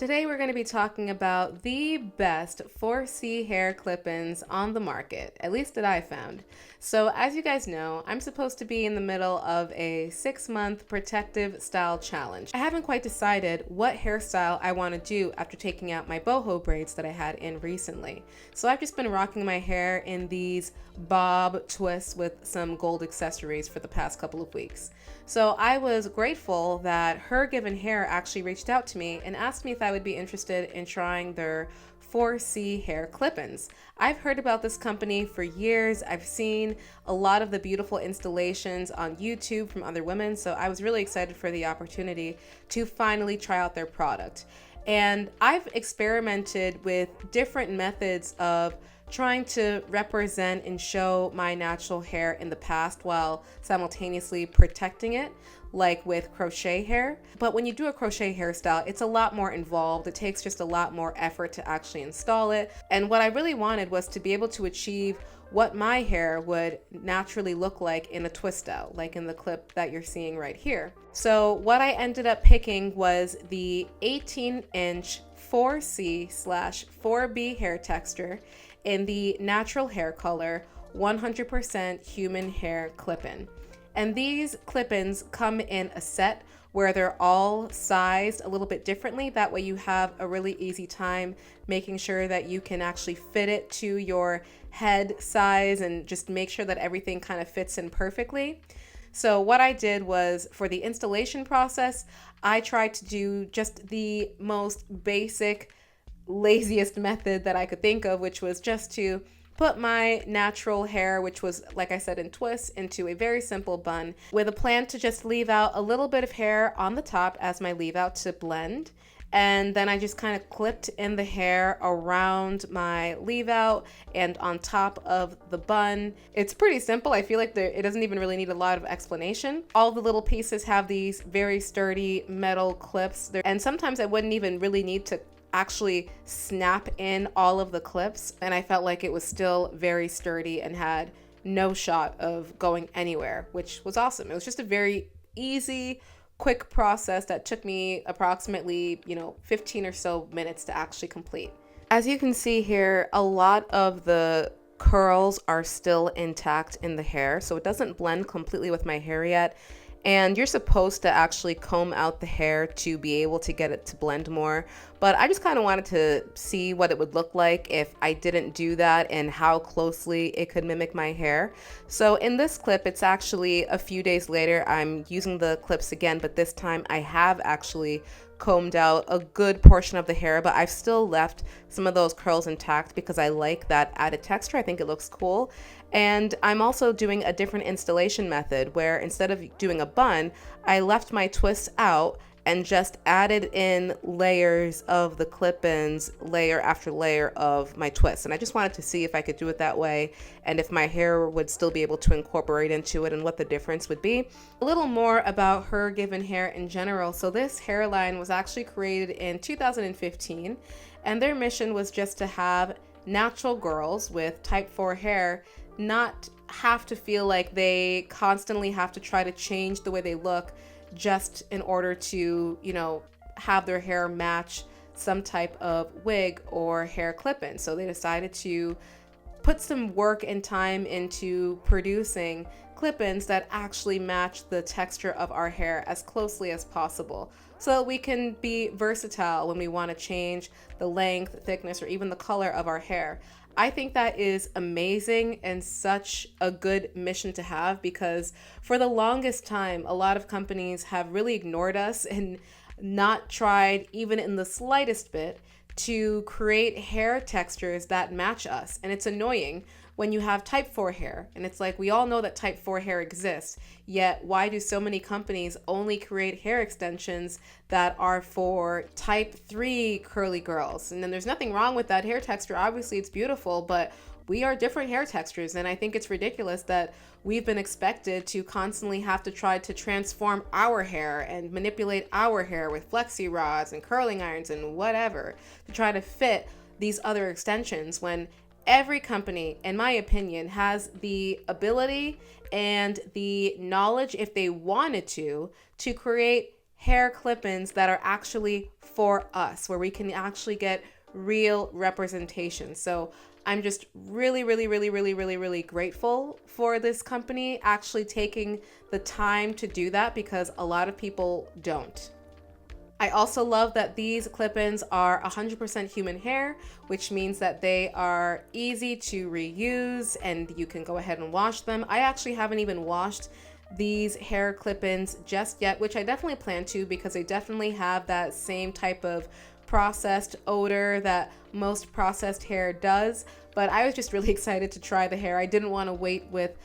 Today we're going to be talking about the best 4C hair clip-ins on the market, at least that I found. So as you guys know, I'm supposed to be in the middle of a 6-month protective style challenge. I haven't quite decided what hairstyle I want to do after taking out my boho braids that I had in recently. So I've just been rocking my hair in these bob twists with some gold accessories for the past couple of weeks. So I was grateful that HERGIVENHAIR actually reached out to me and asked me if I would be interested in trying their 4C hair clip-ins. I've heard about this company for years. I've seen a lot of the beautiful installations on YouTube from other women, so I was really excited for the opportunity to finally try out their product. And I've experimented with different methods of trying to represent and show my natural hair in the past while simultaneously protecting it, like with crochet hair. But when you do a crochet hairstyle, it's a lot more involved. It takes just a lot more effort to actually install it. And what I really wanted was to be able to achieve what my hair would naturally look like in a twist out, like in the clip that you're seeing right here. So what I ended up picking was the 18-inch 4C/4B hair texture in the natural hair color 100% human hair clip-in. And these clip-ins come in a set where they're all sized a little bit differently. That way you have a really easy time making sure that you can actually fit it to your head size and just make sure that everything kind of fits in perfectly. So what I did was, for the installation process, I tried to do just the most basic, laziest method that I could think of, which was just to put my natural hair, which was, like I said, in twists, into a very simple bun with a plan to just leave out a little bit of hair on the top as my leave out to blend. And then I just kind of clipped in the hair around my leave out and on top of the bun. It's pretty simple. I feel like it doesn't even really need a lot of explanation. All the little pieces have these very sturdy metal clips, and sometimes I wouldn't even really need to actually snap in all of the clips, and I felt like it was still very sturdy and had no shot of going anywhere, which was awesome. It was just a very easy, quick process that took me approximately 15 or so minutes to actually complete. As you can see here, a lot of the curls are still intact in the hair, so it doesn't blend completely with my hair yet. And you're supposed to actually comb out the hair to be able to get it to blend more. But I just kind of wanted to see what it would look like if I didn't do that and how closely it could mimic my hair. So in this clip, it's actually a few days later. I'm using the clips again, but this time I have actually combed out a good portion of the hair, but I've still left some of those curls intact because I like that added texture. I think it looks cool. And I'm also doing a different installation method where instead of doing a bun, I left my twists out and just added in layers of the clip-ins, layer after layer of my twists. And I just wanted to see if I could do it that way and if my hair would still be able to incorporate into it and what the difference would be. A little more about HERGIVENHAIR in general. So this hairline was actually created in 2015, and their mission was just to have natural girls with type 4 hair not have to feel like they constantly have to try to change the way they look just in order to, have their hair match some type of wig or hair clip-in. So they decided to put some work and time into producing clip-ins that actually match the texture of our hair as closely as possible, so that we can be versatile when we want to change the length, thickness, or even the color of our hair. I think that is amazing and such a good mission to have, because for the longest time, a lot of companies have really ignored us and not tried even in the slightest bit to create hair textures that match us. And it's annoying when you have type 4 hair. And it's like, we all know that type 4 hair exists, yet why do so many companies only create hair extensions that are for type 3 curly girls? And then there's nothing wrong with that hair texture. Obviously, it's beautiful, but we are different hair textures. And I think it's ridiculous that we've been expected to constantly have to try to transform our hair and manipulate our hair with flexi rods and curling irons and whatever to try to fit these other extensions, when every company, in my opinion, has the ability and the knowledge, if they wanted to create hair clip-ins that are actually for us, where we can actually get real representation. So I'm just really, really, really, really, really, really grateful for this company actually taking the time to do that, because a lot of people don't. I also love that these clip-ins are 100% human hair, which means that they are easy to reuse and you can go ahead and wash them. I actually haven't even washed these hair clip-ins just yet, which I definitely plan to, because they definitely have that same type of processed odor that most processed hair does. But I was just really excited to try the hair. I didn't want to wait with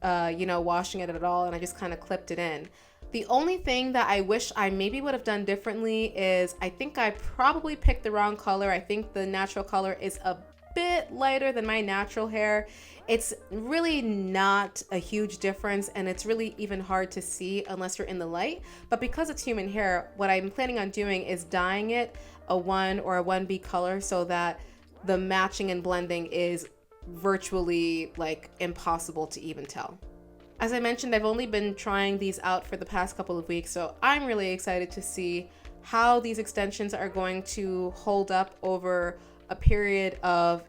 washing it at all, and I just kind of clipped it in. The only thing that I wish I maybe would have done differently is I think I probably picked the wrong color. I think the natural color is a bit lighter than my natural hair. It's really not a huge difference, and it's really even hard to see unless you're in the light. But because it's human hair, what I'm planning on doing is dyeing it a 1 or a 1B color so that the matching and blending is virtually like impossible to even tell. As I mentioned, I've only been trying these out for the past couple of weeks, so I'm really excited to see how these extensions are going to hold up over a period of,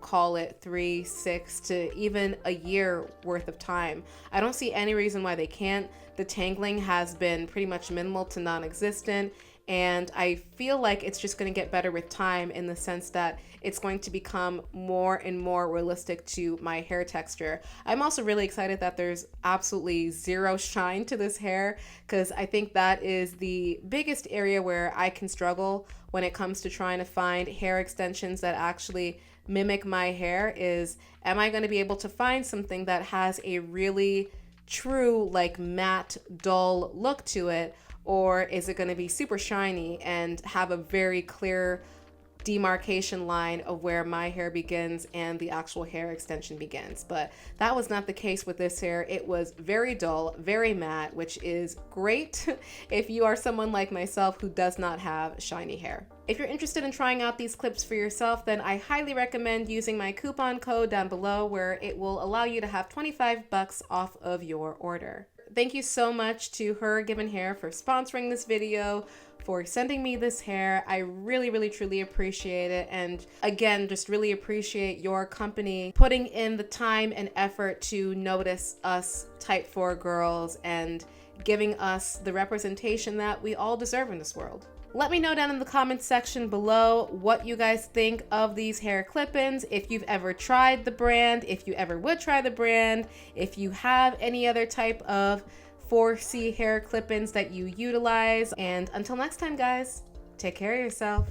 call it 3, 6 to even a year worth of time. I don't see any reason why they can't. The tangling has been pretty much minimal to non-existent, and I feel like it's just going to get better with time, in the sense that it's going to become more and more realistic to my hair texture. I'm also really excited that there's absolutely zero shine to this hair, because I think that is the biggest area where I can struggle when it comes to trying to find hair extensions that actually mimic my hair. Is, am I going to be able to find something that has a really true, like, matte, dull look to it? Or is it going to be super shiny and have a very clear demarcation line of where my hair begins and the actual hair extension begins? But that was not the case with this hair. It was very dull, very matte, which is great if you are someone like myself who does not have shiny hair. If you're interested in trying out these clips for yourself, then I highly recommend using my coupon code down below, where it will allow you to have $25 off of your order. Thank you so much to HERGIVENHAIR for sponsoring this video, for sending me this hair. I really, really, truly appreciate it. And again, just really appreciate your company putting in the time and effort to notice us type 4 girls and giving us the representation that we all deserve in this world. Let me know down in the comments section below what you guys think of these hair clip-ins, if you've ever tried the brand, if you ever would try the brand, if you have any other type of 4C hair clip-ins that you utilize. And until next time, guys, take care of yourself.